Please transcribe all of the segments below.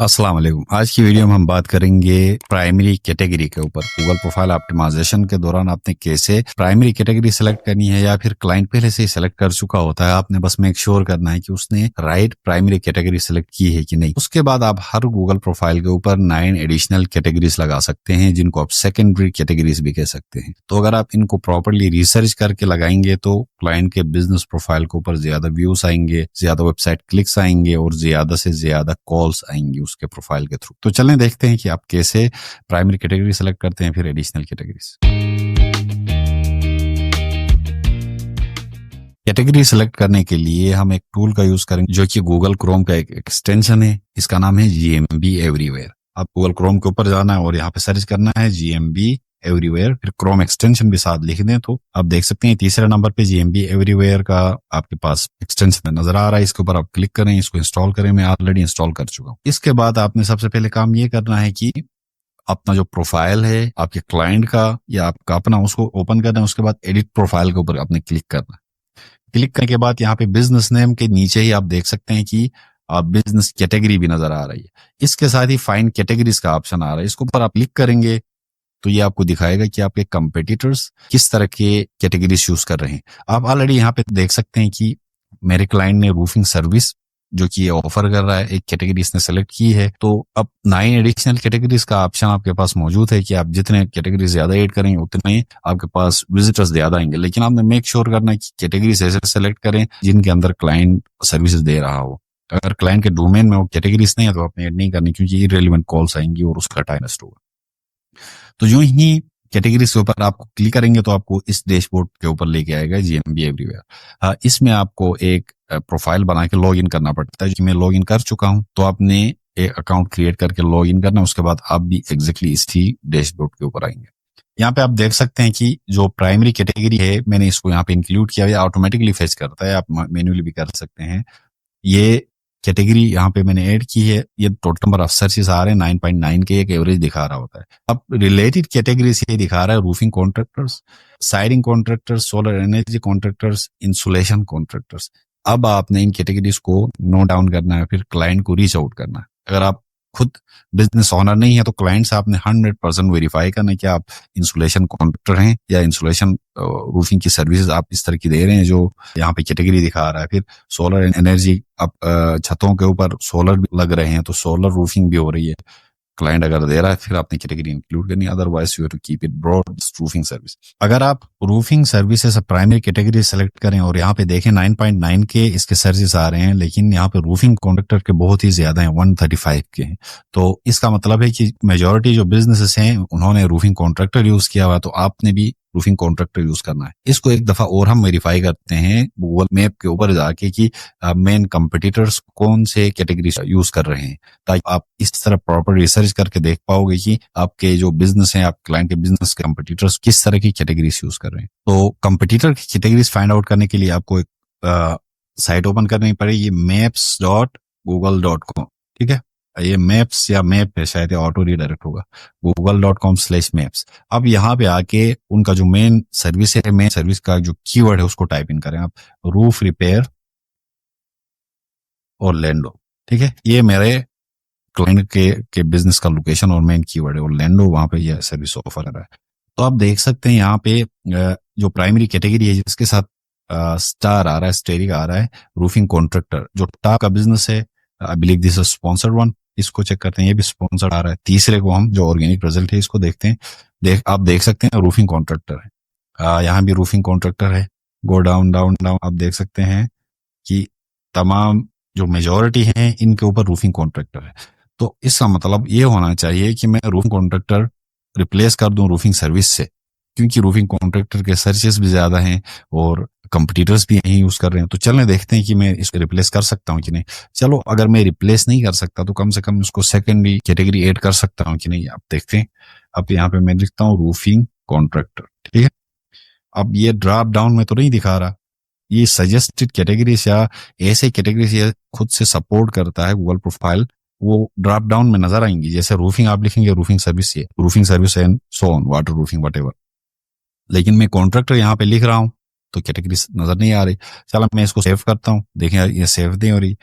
अस्सलाम वालेकुम। आज की वीडियो में हम बात करेंगे प्राइमरी कैटेगरी के ऊपर। गूगल प्रोफाइल ऑप्टिमाइजेशन के दौरान आपने कैसे प्राइमरी कैटेगरी सेलेक्ट करनी है, या फिर क्लाइंट पहले से ही सेलेक्ट कर चुका होता है, आपने बस मेक श्योर करना है कि उसने राइट प्राइमरी कैटेगरी सेलेक्ट की है कि नहीं। उसके बाद आप हर गूगल प्रोफाइल के ऊपर 9 एडिशनल कैटेगरीज लगा सकते हैं, जिनको आप सेकेंडरी कैटेगरीज भी कह सकते हैं। तो अगर आप इनको प्रॉपरली रिसर्च करके लगाएंगे तो क्लाइंट के बिजनेस प्रोफाइल के ऊपर ज्यादा व्यूज आएंगे, ज्यादा वेबसाइट क्लिक्स आएंगे और ज्यादा से ज्यादा कॉल्स आएंगी उसके प्रोफाइल के थ्रू। तो चलें देखते हैं कि आप कैसे प्राइमरी कैटेगरी सेलेक्ट करते हैं, फिर एडिशनल कैटेगरीज। कैटेगरी सेलेक्ट करने के लिए हम एक टूल का यूज करेंगे जो कि गूगल क्रोम का एक एक्सटेंशन है। इसका नाम है GMB एवरीवेयर। आप गूगल क्रोम के ऊपर जाना है और यहाँ पे सर्च करना है GMB एवरीवेयर, फिर क्रोम एक्सटेंशन भी साथ लिख दें तो आप देख सकते हैं तीसरे नंबर पे GMB एवरीवेयर का आपके पास एक्सटेंशन नजर आ रहा है। इसके ऊपर आप क्लिक करें, इसको इंस्टॉल करें। मैं ऑलरेडी इंस्टॉल कर चुका हूँ। इसके बाद आपने सबसे पहले काम ये करना है कि अपना जो प्रोफाइल है आपके क्लाइंट का या आपका अपना, उसको ओपन करना है। उसके बाद एडिट प्रोफाइल के ऊपर आपने क्लिक करना है। क्लिक करने के बाद यहाँ पे बिजनेस नेम के नीचे ही आप देख सकते हैं कि बिजनेस कैटेगरी भी नजर आ रही है। इसके साथ ही फाइंड कैटेगरीज का ऑप्शन आ रहा है। इसके ऊपर आप क्लिक करेंगे तो ये आपको दिखाएगा कि आपके कंपेटिटर्स किस तरह के कैटेगरीज यूज कर रहे हैं। आप ऑलरेडी यहाँ पे देख सकते हैं कि मेरे क्लाइंट ने रूफिंग सर्विस जो कि ऑफर कर रहा है, एक कैटेगरी इसने सेलेक्ट की है। तो अब 9 एडिशनल कैटेगरीज का ऑप्शन आपके पास मौजूद है कि आप जितने कैटेगरीज ज्यादा ऐड करेंगे उतने आपके पास विजिटर्स ज्यादा आएंगे। लेकिन आपने मेक श्योर करना है कि कैटेगरीज ऐसे सेलेक्ट करें जिनके अंदर क्लाइंट सर्विसेज दे रहा हो। अगर क्लाइंट के डोमेन में वो कैटेगरीज नहीं है तो आपने ऐड नहीं करनी, क्योंकि इररिलेवेंट कॉल्स आएंगी और उसका टाइम वेस्ट होगा। तो यूं ही कैटेगरीज के ऊपर आपको क्लिक करेंगे तो आपको इस डैशबोर्ड के ऊपर लेके आएगा GMB एवरीवेयर। इसमें आपको एक प्रोफाइल बना के लॉग इन करना पड़ता है, जो मैं लॉग इन कर चुका हूं। तो आपने एक अकाउंट क्रिएट करके लॉग इन करना है। उसके बाद आप भी एग्जैक्टली इसी डैशबोर्ड के ऊपर आएंगे। यहाँ पे आप देख सकते हैं कि जो प्राइमरी कैटेगरी है मैंने इसको यहाँ पे इंक्लूड किया है, ऑटोमेटिकली फेच करता है। आप मैन्युअली भी कर सकते हैं। ये कैटेगरी यहाँ पे मैंने ऐड की है। ये टोटल नंबर ऑफ सर्चेस आ रहे हैं 9.9 के, एक एवरेज दिखा रहा होता है। अब रिलेटेड कैटेगरीज ये दिखा रहा है roofing contractors, siding contractors, solar energy contractors, insulation contractors. अब आपने इन कैटेगरीज को नोट डाउन करना है, फिर क्लाइंट को रीच आउट करना है। अगर आप खुद बिजनेस ओनर नहीं है तो क्लाइंट से आपने 100% वेरीफाई करना है कि आप इंसुलेशन कॉन्ट्रैक्टर हैं या इंसुलेशन रूफिंग की सर्विसेज आप इस तरह की दे रहे हैं जो यहाँ पे कैटेगरी दिखा रहा है। फिर सोलर एनर्जी, आप छतों के ऊपर सोलर भी लग रहे हैं तो सोलर रूफिंग भी हो रही है। क्लाइंट अगर दे रहा है फिर आपने कैटेगरी इंक्लूड करनी है, otherwise you have to keep it broad roofing service. अगर आप roofing services primary category select करें और यहाँ पे देखें 9.9 के इसके सर्विस आ रहे हैं, लेकिन यहाँ पे रूफिंग कॉन्ट्रैक्टर के बहुत ही ज्यादा हैं, 135 के हैं। तो इसका मतलब है कि मेजोरिटी जो बिजनेसेस हैं उन्होंने रूफिंग कॉन्ट्रैक्टर यूज किया हुआ, तो आपने भी रूफिंग कॉन्ट्रैक्टर यूज करना है। इसको एक दफा और हम वेरीफाई करते हैं गूगल मैप के ऊपर जाके कि मेन कंपटीटर्स कौन से कैटेगरी यूज कर रहे हैं, ताकि आप इस तरह प्रॉपर रिसर्च करके देख पाओगे कि आपके जो बिजनेस है, आप क्लाइंट के बिजनेस के कंपटीटर्स किस तरह की कैटेगरीज यूज कर रहे हैं। तो कंपटीटर की कैटेगरीज फाइंड आउट करने के लिए आपको एक साइट ओपन करनी पड़ेगी, maps.google.com। ठीक है, ये मैप्स या मैप है, शायद ऑटो रीडायरेक्ट होगा, google.com/maps। अब यहाँ पे आके उनका जो मेन सर्विस है, मेन सर्विस का जो कीवर्ड है उसको टाइप इन करें आप, रूफ रिपेयर और लैंडो। ठीक है, ये मेरे क्लाइंट के बिजनेस का लोकेशन और मेन कीवर्ड है, और लैंडो वहां पे ये सर्विस ऑफर कर रहा है। तो आप देख सकते हैं यहाँ पे जो प्राइमरी कैटेगरी है जिसके साथ स्टार आ रहा है, स्टेरिक आ रहा है, रूफिंग कॉन्ट्रैक्टर। जो टॉप का बिजनेस है, I believe this is sponsored one, इसको चेक करते हैं, ये भी स्पॉन्सर्ड आ रहा है। तीसरे को हम जो ऑर्गेनिक रिजल्ट है इसको देखते हैं। आप देख सकते हैं रूफिंग कॉन्ट्रैक्टर है, यहाँ भी रूफिंग कॉन्ट्रैक्टर है। गो डाउन डाउन डाउन, आप देख सकते हैं कि तमाम जो मेजोरिटी है इनके ऊपर रूफिंग कॉन्ट्रैक्टर है। तो इसका मतलब ये होना चाहिए कि मैं रूफिंग कॉन्ट्रैक्टर रिप्लेस कर दूं रूफिंग सर्विस से, क्योंकि रूफिंग कॉन्ट्रैक्टर के सर्विसेज भी ज्यादा हैं और कंपटीटर्स भी यही यूज कर रहे हैं। तो चलने देखते हैं कि मैं इसको रिप्लेस कर सकता हूं कि नहीं। चलो, अगर मैं रिप्लेस नहीं कर सकता तो कम से कम उसको सेकेंडरी कैटेगरी ऐड कर सकता हूं कि नहीं, आप देखते हैं। अब यहाँ पे मैं लिखता हूँ रूफिंग कॉन्ट्रैक्टर। ठीक है, अब ये ड्रॉप डाउन में तो नहीं दिखा रहा, ये सजेस्टेड कैटेगरीज या ऐसे कैटेगरीज ये खुद से सपोर्ट करता है गूगल प्रोफाइल, वो ड्रॉप डाउन में नजर आएंगी। जैसे रूफिंग आप लिखेंगे, रूफिंग सर्विस, ये roofing service and so on, water roofing what ever. लेकिन मैं कॉन्ट्रैक्टर यहाँ पे लिख रहा हूँ तो कैटेगरी नजर नहीं आ रही। चलो मैं इसको सेव करता हूँ, देखें ये सेव नहीं हो रही।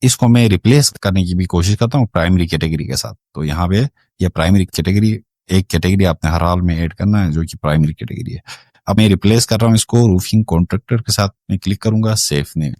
इसको मैं रिप्लेस करने की भी कोशिश करता हूँ प्राइमरी कैटेगरी के साथ। तो यहाँ पे ये प्राइमरी कैटेगरी, एक कैटेगरी आपने हर हाल में ऐड करना है जो कि प्राइमरी कैटेगरी है। अब मैं रिप्लेस कर रहा हूँ इसको रूफिंग कॉन्ट्रैक्टर के साथ, मैं क्लिक करूंगा सेव नेम।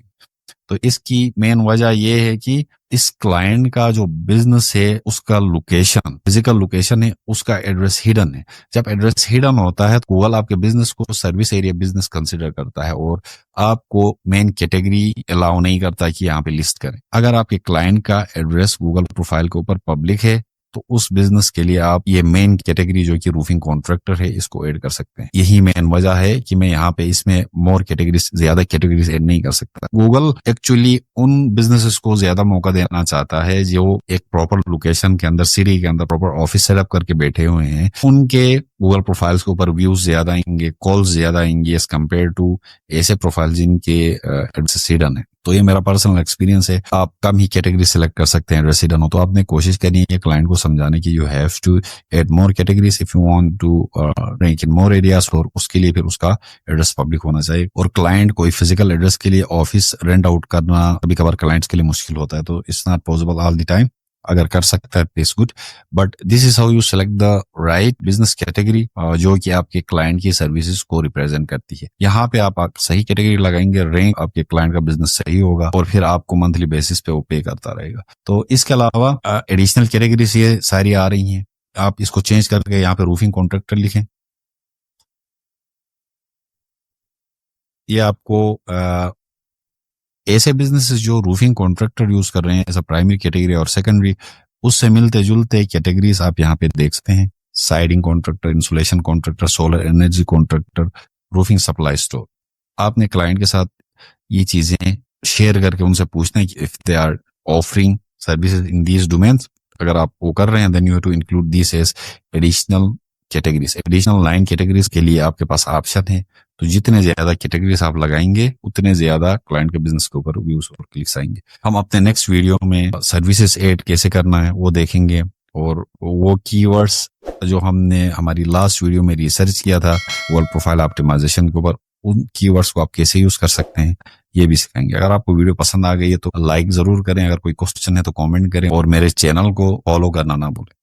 तो इसकी मेन वजह यह है कि इस क्लाइंट का जो बिजनेस है उसका लोकेशन, फिजिकल लोकेशन है, उसका एड्रेस हिडन है। जब एड्रेस हिडन होता है तो गूगल आपके बिजनेस को सर्विस एरिया बिजनेस कंसिडर करता है और आपको मेन कैटेगरी अलाउ नहीं करता कि यहाँ पे लिस्ट करें। अगर आपके क्लाइंट का एड्रेस गूगल प्रोफाइल के ऊपर पब्लिक है तो उस बिजनेस के लिए आप ये मेन कैटेगरी जो कि रूफिंग कॉन्ट्रैक्टर है इसको ऐड कर सकते हैं। यही मेन वजह है कि मैं यहाँ पे इसमें मोर कैटेगरीज, ज्यादा कैटेगरीज ऐड नहीं कर सकता। गूगल एक्चुअली उन बिजनेसेस को ज्यादा मौका देना चाहता है जो एक प्रॉपर लोकेशन के अंदर, सिटी के अंदर प्रॉपर ऑफिस सेटअप करके बैठे हुए हैं। उनके गूगल प्रोफाइल्स के ऊपर व्यूज ज्यादा आएंगे, कॉल्स ज्यादा आएंगे एज कम्पेयर टू ऐसे प्रोफाइल जिनके एड्रेस हिडन है। तो ये मेरा पर्सनल एक्सपीरियंस है। आप कम ही कैटेगरी सिलेक्ट कर सकते हैं एड्रेस हिडन हो। तो आपने कोशिश करनी है क्लाइंट को समझाने की you have to add more categories if you want to rank in more areas, और उसके लिए फिर उसका एड्रेस पब्लिक होना चाहिए। और क्लाइंट कोई फिजिकल एड्रेस के लिए ऑफिस रेंट आउट करना कभी कभार क्लाइंट्स के लिए मुश्किल होता है, तो it's not possible all the time. अगर कर सकता है it's good, but this is how you select the right business category जो कि आपके क्लाइंट की सर्विसेज को रिप्रेजेंट करती है। यहाँ पे आप सही कैटेगरी लगाएंगे, रैंक आपके क्लाइंट का बिजनेस सही होगा और फिर आपको मंथली बेसिस पे वो पे करता रहेगा। तो इसके अलावा एडिशनल कैटेगरीज ये सारी आ रही हैं। आप इसको चेंज करके यहाँ पे रूफिंग कॉन्ट्रैक्टर लिखें। ये आपको ऐसे बिजनेसेस जो रूफिंग कॉन्ट्रैक्टर यूज कर रहे हैं ऐसा प्राइमरी कैटेगरी और सेकेंडरी, उससे मिलते जुलते कैटेगरीज आप यहाँ पे देख सकते हैं। Siding contractor, insulation contractor, solar energy contractor, roofing supply store. आपने क्लाइंट के साथ ये चीजें शेयर करके उनसे पूछना है कि if they are offering services in these domains, अगर आप वो कर रहे हैं then you have to include this as additional categories. Additional 9 categories के लिए आपके पास ऑप्शन है। तो जितने ज्यादा कैटेगरीज आप लगाएंगे उतने ज्यादा क्लाइंट के बिजनेस के ऊपर व्यूज और क्लिक्स आएंगे। हम अपने नेक्स्ट वीडियो में सर्विसेज ऐड कैसे करना है वो देखेंगे, और वो कीवर्ड्स जो हमने हमारी लास्ट वीडियो में रिसर्च किया था गूगल प्रोफाइल ऑप्टिमाइजेशन के ऊपर, उन कीवर्ड्स को आप कैसे यूज कर सकते हैं ये भी सिखाएंगे। अगर आपको वीडियो पसंद आ गई है तो लाइक जरूर करें, अगर कोई क्वेश्चन है तो कमेंट करें और मेरे चैनल को फॉलो करना ना भूलें।